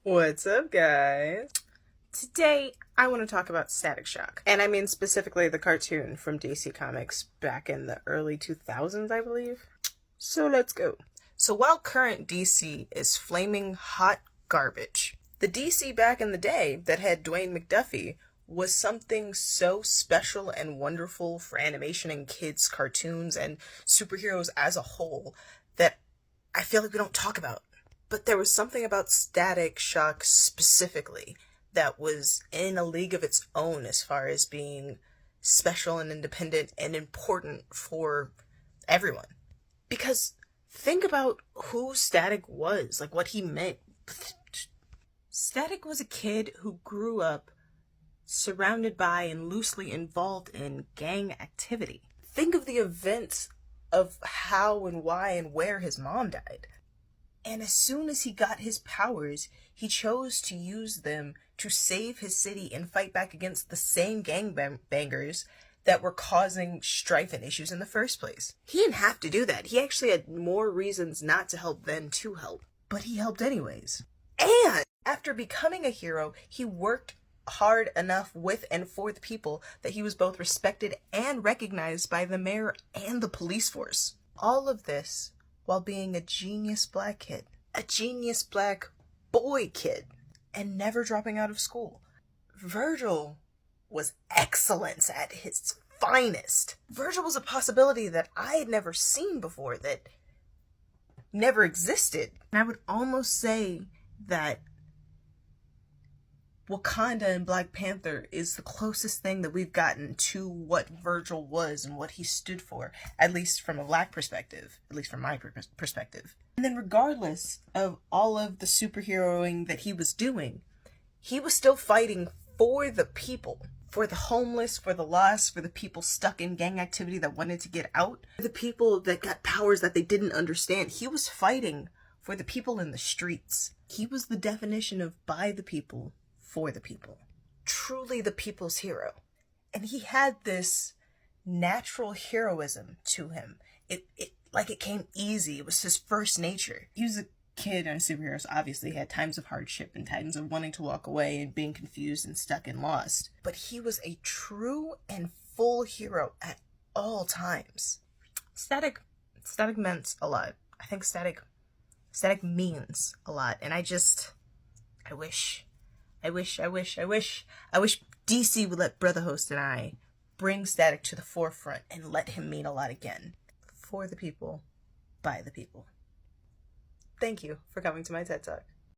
What's up, guys? Today, I want to talk about Static Shock. And I mean specifically the cartoon from DC Comics back in the early 2000s, I believe. So let's go. So while current DC is flaming hot garbage, the DC back in the day that had Dwayne McDuffie was something so special and wonderful for animation and kids' cartoons and superheroes as a whole that I feel like we don't talk about. But there was something about Static Shock specifically that was in a league of its own as far as being special and independent and important for everyone. Because think about who Static was, like what he meant. Static was a kid who grew up surrounded by and loosely involved in gang activity. Think of the events of how and why and where his mom died. And as soon as he got his powers, he chose to use them to save his city and fight back against the same gangbangers that were causing strife and issues in the first place. He didn't have to do that. He actually had more reasons not to help than to help. But he helped anyways. And after becoming a hero, he worked hard enough with and for the people that he was both respected and recognized by the mayor and the police force. All of this while being a genius black kid, a genius black boy kid, and never dropping out of school. Virgil was excellence at his finest. Virgil was a possibility that I had never seen before, that never existed. And I would almost say that Wakanda and Black Panther is the closest thing that we've gotten to what Virgil was and what he stood for, at least from a black perspective, at least from my perspective. And then regardless of all of the superheroing that he was doing, he was still fighting for the people, for the homeless, for the lost, for the people stuck in gang activity that wanted to get out, for the people that got powers that they didn't understand. He was fighting for the people in the streets. He was the definition of by the people, for the people. Truly the people's hero. And he had this natural heroism to him. It came easy. It was his first nature. He was a kid and superheroes obviously had times of hardship and times of wanting to walk away and being confused and stuck and lost. But he was a true and full hero at all times. Static meant a lot. I think static means a lot. And I wish DC would let Brother Host and I bring Static to the forefront and let him mean a lot again. For the people, by the people. Thank you for coming to my TED Talk.